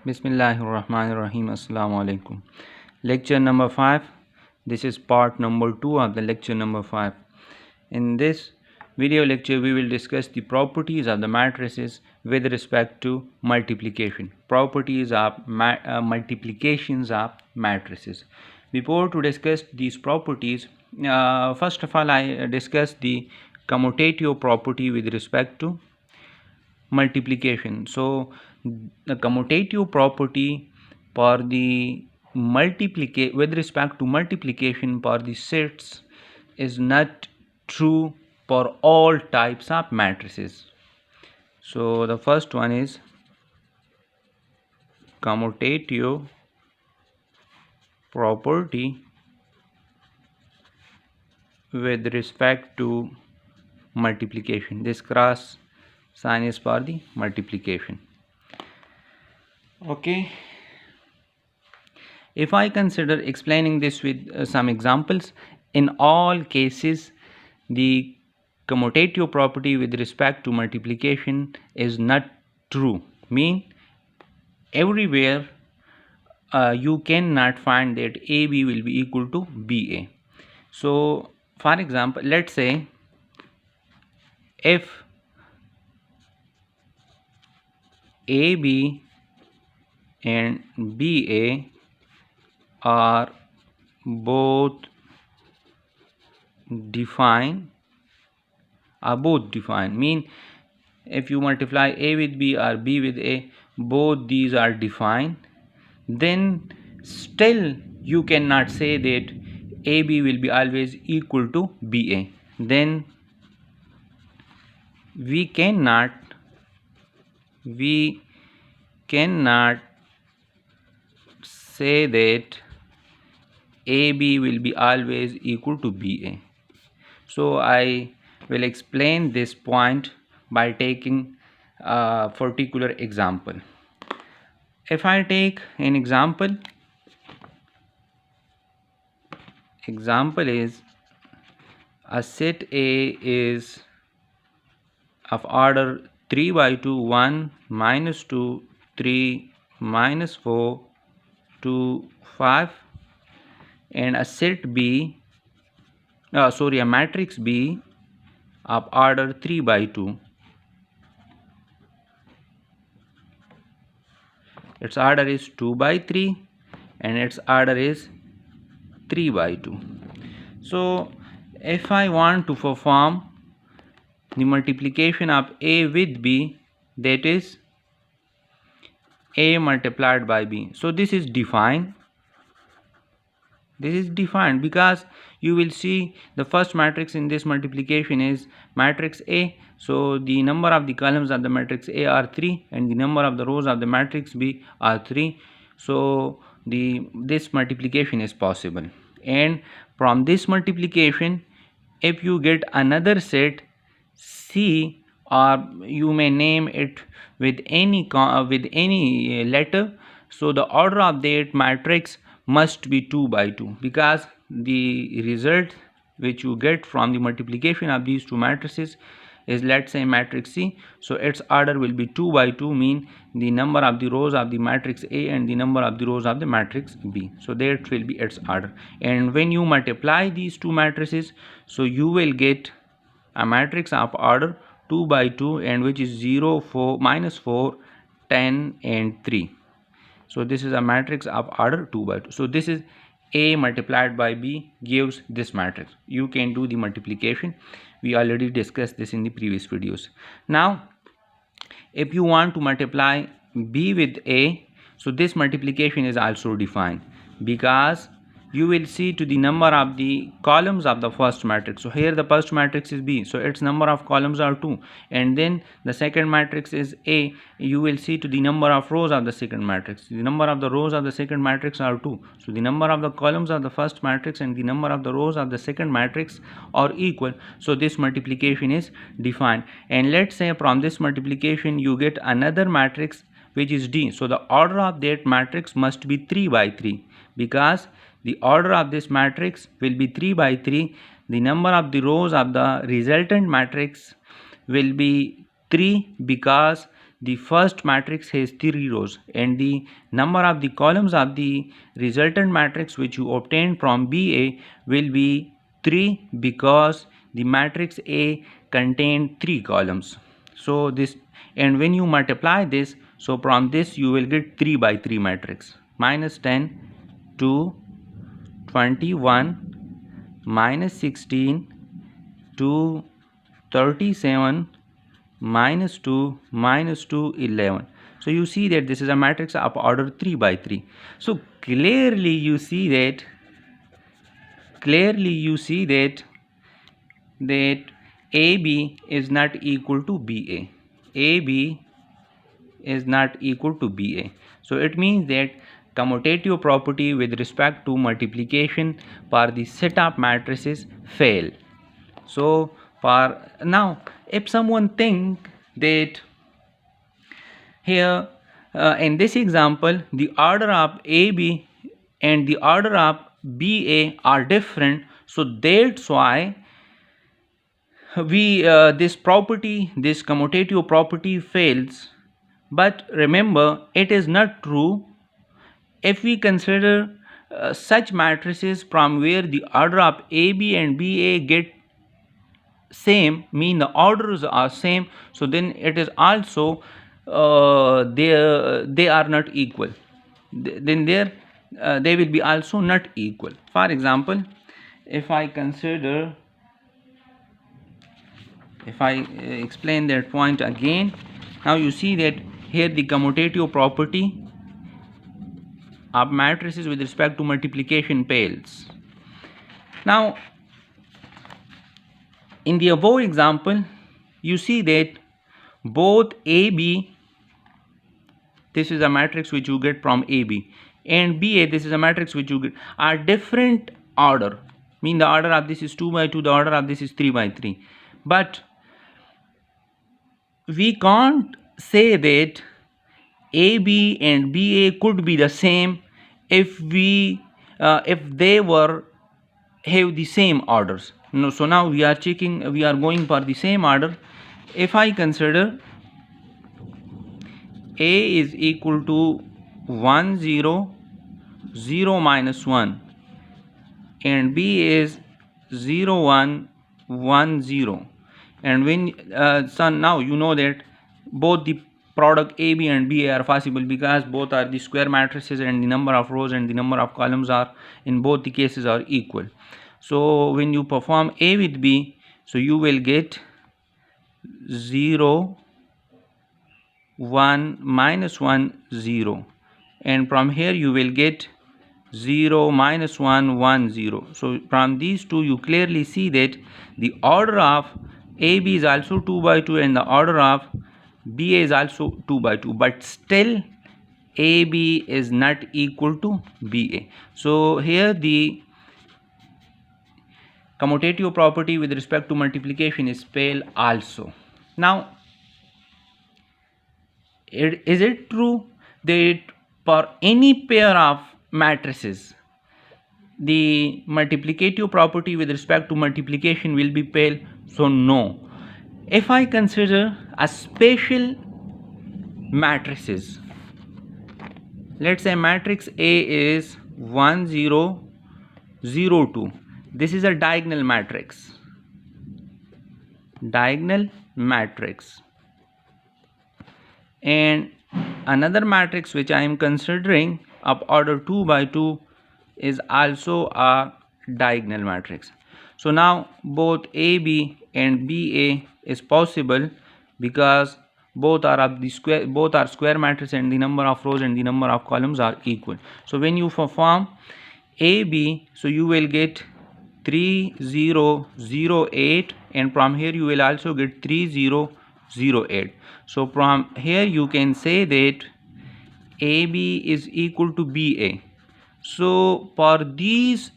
Bismillahirrahmanirrahim. Assalamu alaikum. Lecture number 5. This is part number 2 of the lecture number 5. In this video lecture, we will discuss the properties of the matrices with respect to multiplication. Properties of multiplications of matrices. Before to discuss these properties, first of all, I discuss the commutative property with respect to multiplication. So the commutative property for the with respect to multiplication for the sets is not true for all types of matrices. So the first one is commutative property with respect to multiplication. This cross sign is for the multiplication. Okay, if I consider explaining this with some examples, in all cases the commutative property with respect to multiplication is not true. Mean everywhere you cannot find that AB will be equal to BA. So for example, let's say if AB and BA are both defined, mean if you multiply A with B or B with A, both these are defined, then still you cannot say that AB will be always equal to BA. Then we cannot say that AB will be always equal to BA. So I will explain this point by taking a particular example. If I take an example is a set A is of order 3 by 2, 1, minus 2, 3, minus 4, 2, 5, and a set B, a matrix B of order 3 by 2. Its order is 2 by 3 and its order is 3 by 2. So if I want to perform the multiplication of A with B, that is A multiplied by B. So this is defined. Because you will see the first matrix in this multiplication is matrix A. So the number of the columns of the matrix A are 3 and the number of the rows of the matrix B are 3. So this multiplication is possible. And from this multiplication, if you get another set C, or you may name it with any letter, so the order of that matrix must be 2 by 2, because the result which you get from the multiplication of these two matrices is, let's say, matrix C. So its order will be 2 by 2, mean the number of the rows of the matrix A and the number of the rows of the matrix B. So that will be its order. And when you multiply these two matrices, so you will get a matrix of order 2 by 2, and which is 0, 4, minus 4, 10 and 3. So this is a matrix of order 2 by 2. So this is A multiplied by B gives this matrix. You can do the multiplication. We already discussed this in the previous videos. Now if you want to multiply B with A, so this multiplication is also defined, because you will see to the number of the columns of the first matrix. So here the first matrix is B, so its number of columns are 2, and then the second matrix is A. You will see to the number of rows of the second matrix. The number of the rows of the second matrix are 2, so the number of the columns of the first matrix and the number of the rows of the second matrix are equal. So this multiplication is defined. And let's say from this multiplication you get another matrix which is D. So the order of that matrix must be 3 by 3, because the order of this matrix will be 3 by 3. The number of the rows of the resultant matrix will be 3, because the first matrix has 3 rows and the number of the columns of the resultant matrix which you obtained from BA will be 3 because the matrix A contained 3 columns. So this, and when you multiply this, so from this you will get 3 by 3 matrix, minus 10 to 21 minus 16 to 37 minus 2 minus 2 11. So you see that this is a matrix of order 3 by 3. So clearly you see that AB is not equal to BA. AB is not equal to BA. So it means that commutative property with respect to multiplication for the set of matrices fail. So for now, if someone think that here in this example the order of AB and the order of BA are different, so that's why we this commutative property fails. But remember, it is not true if we consider such matrices from where the order of AB and BA get same, mean the orders are same, so then it is also they are not equal, then they will be also not equal. For example, if I explain that point again, now you see that here the commutative property of matrices with respect to multiplication fails. Now in the above example you see that both AB, this is a matrix which you get from AB, and BA, this is a matrix which you get, are different order, mean the order of this is 2 by 2, the order of this is 3 by 3. But we can't say that AB and BA could be the same if they were have the same orders. No, so now we are going for the same order. If I consider A is equal to 1 0 0 minus 1 and B is 0 1 1 0, and when so now you know that both the product AB and BA are possible because both are the square matrices and the number of rows and the number of columns are in both the cases are equal. So when you perform A with B, so you will get 0 1 minus 1 0, and from here you will get 0 minus 1 1 0. So from these two you clearly see that the order of AB is also 2 by 2 and the order of BA is also 2 by 2, but still AB is not equal to BA. So here the commutative property with respect to multiplication is fail also. Now is it true that for any pair of matrices the multiplicative property with respect to multiplication will be fail? So no. If I consider a special matrices, let's say matrix A is 1 0 0 2, this is a diagonal matrix, and another matrix which I am considering of order 2 by 2 is also a diagonal matrix. So now both AB and BA is possible because both are square matrix and the number of rows and the number of columns are equal. So when you perform AB, so you will get 3 0 0 8, and from here you will also get 3 0 0 8. So from here you can say that AB is equal to BA. So for these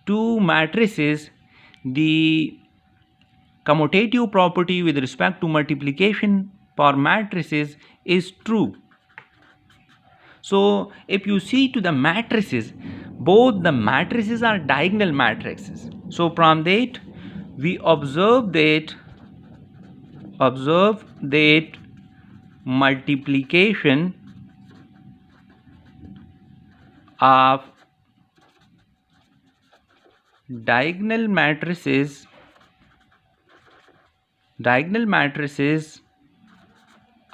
two matrices the commutative property with respect to multiplication for matrices is true. So if you see to the matrices, both the matrices are diagonal matrices. So from that we observe that multiplication of diagonal matrices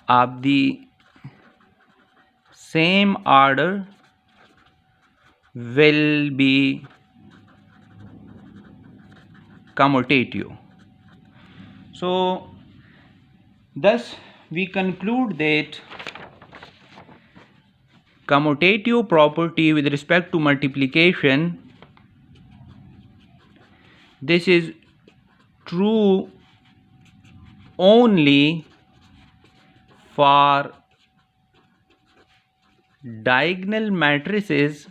of the same order will be commutative. So thus we conclude that commutative property with respect to multiplication, this is true only for diagonal matrices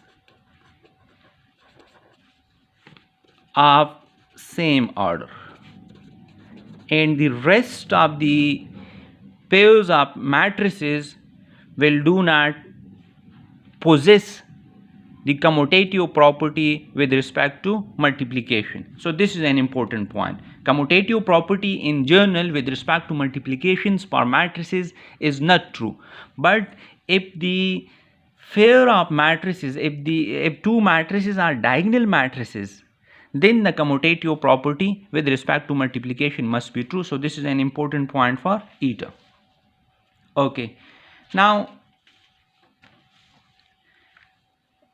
of same order, and the rest of the pairs of matrices will do not possess the commutative property with respect to multiplication. So this is an important point. Commutative property in general with respect to multiplications per matrices is not true, but if the pair of matrices, if two matrices are diagonal matrices, then the commutative property with respect to multiplication must be true. So this is an important point for eta. Okay, now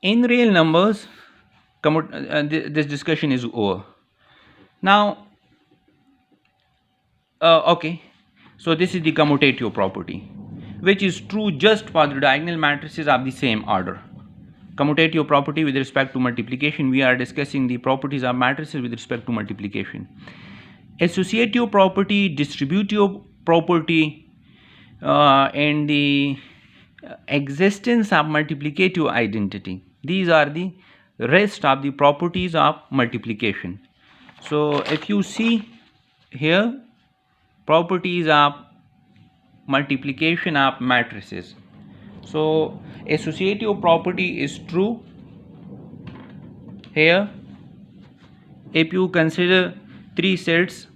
in real numbers, this discussion is over. Now okay, so this is the commutative property, which is true just for the diagonal matrices of the same order. Commutative property with respect to multiplication, we are discussing the properties of matrices with respect to multiplication. Associative property, distributive property, and the existence of multiplicative identity, these are the rest of the properties of multiplication. So if you see here, properties of multiplication of matrices, so associative property is true here if you consider three sets.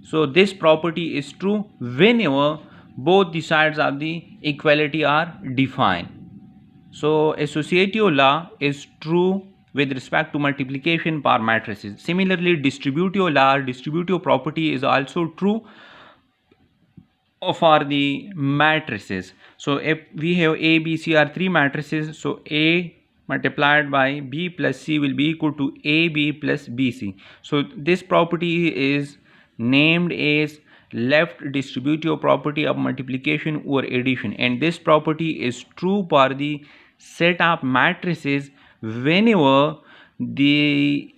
So this property is true whenever both the sides of the equality are defined. So associative law is true with respect to multiplication per matrices. Similarly, distributive law, distributive property is also true for the matrices. So if we have A, B, C are three matrices, so A multiplied by B plus C will be equal to AB plus BC. So this property is named as left distributive property of multiplication or addition, and this property is true for the set of matrices whenever the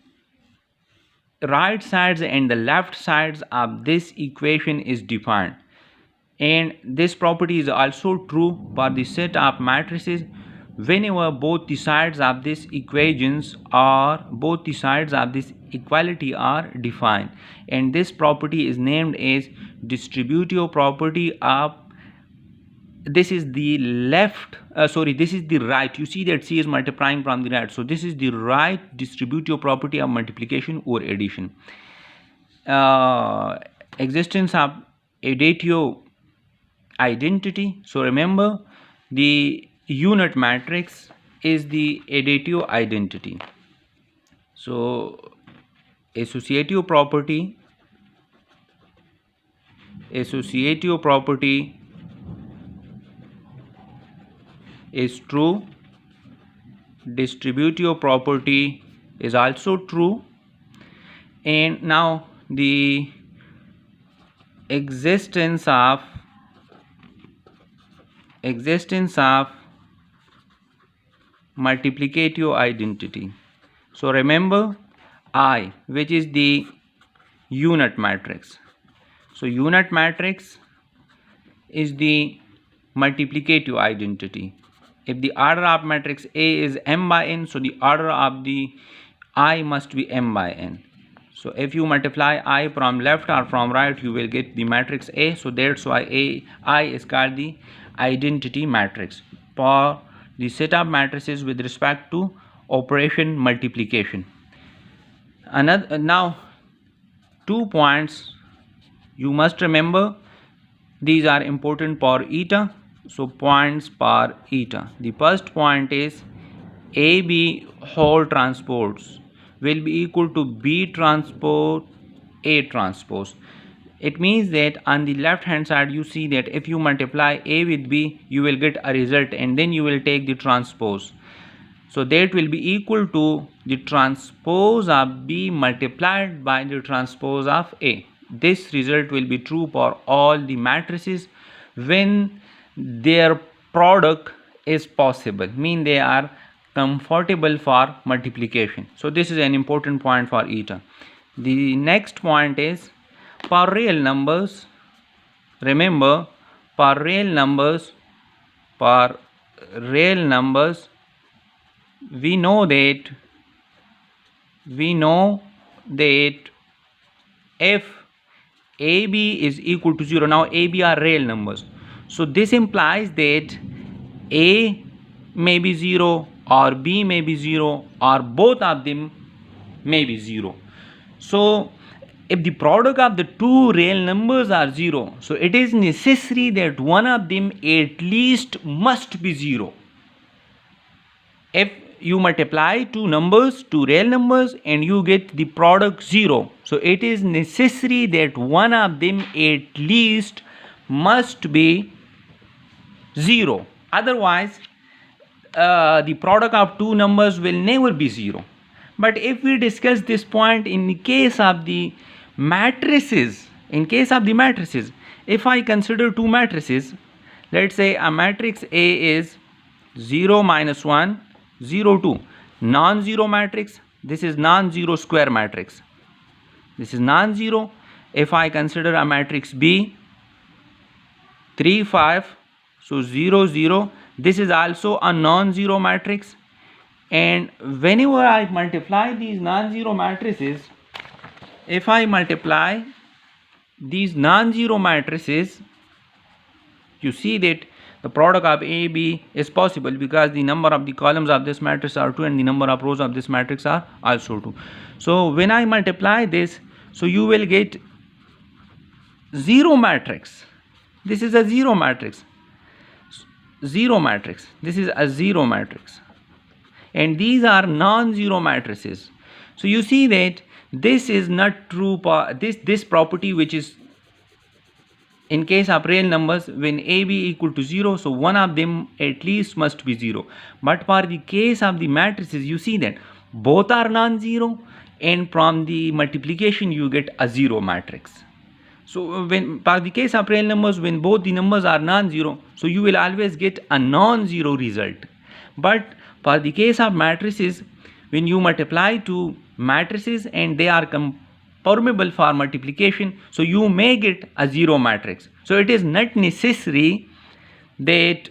right sides and the left sides of this equation is defined, and this property is also true for the set of matrices whenever both the sides of this equations or both the sides of this equality are defined, and this property is named as distributive property of, this is the left, this is the right. You see that C is multiplying from the right, so this is the right distributive property of multiplication or addition. Existence of additive identity. So remember, the unit matrix is the additive identity. So associative property is true, distributive property is also true, and now the existence of multiplicative identity. So remember I, which is the unit matrix. So unit matrix is the multiplicative identity. If the order of matrix A is m by n, so the order of the I must be m by n. So if you multiply I from left or from right, you will get the matrix A. So that's why I is called the identity matrix for the set of matrices with respect to operation multiplication. Now 2 points you must remember. These are important for eta. So points for eta. The first point is AB whole transpose will be equal to B transpose A transpose. It means that on the left hand side you see that if you multiply A with B, you will get a result, and then you will take the transpose. So that will be equal to the transpose of B multiplied by the transpose of A. This result will be true for all the matrices when their product is possible, mean they are comfortable for multiplication. So this is an important point for eta. The next point is for real numbers. Remember, for real numbers we know that if AB is equal to 0, now AB are real numbers, so this implies that A may be 0 or B may be 0 or both of them may be 0. So if the product of the two real numbers are 0, so it is necessary that one of them at least must be 0. If you multiply two real numbers, and you get the product 0, so it is necessary that one of them at least must be 0. Otherwise the product of two numbers will never be 0. But if we discuss this point in the case of the matrices, if I consider two matrices, let's say a matrix A is 0 minus 1 0 2, non-zero matrix. This is non-zero square matrix, this is non-zero. If I consider a matrix B 3 5, so 0 0, this is also a non-zero matrix. And whenever I multiply these non-zero matrices, if I multiply these non-zero matrices, you see that the product of A, B is possible because the number of the columns of this matrix are 2 and the number of rows of this matrix are also 2. So when I multiply this, so you will get 0 matrix. This is a 0 matrix. This is a 0 matrix. And these are non-zero matrices. So you see that this is not true for this property, which is in case of real numbers when AB equal to 0, so one of them at least must be 0. But for the case of the matrices, you see that both are non-zero, and from the multiplication you get a 0 matrix. So when for the case of real numbers, when both the numbers are non-zero, so you will always get a non-zero result. But for the case of matrices, when you multiply two matrices and they are conformable for multiplication, so you may get a 0 matrix. So it is not necessary that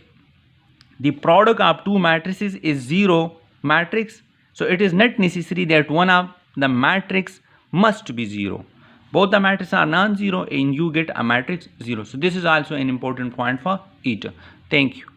the product of two matrices is 0 matrix. So it is not necessary that one of the matrix must be 0. Both the matrices are non-zero and you get a matrix 0. So this is also an important point for eta. Thank you.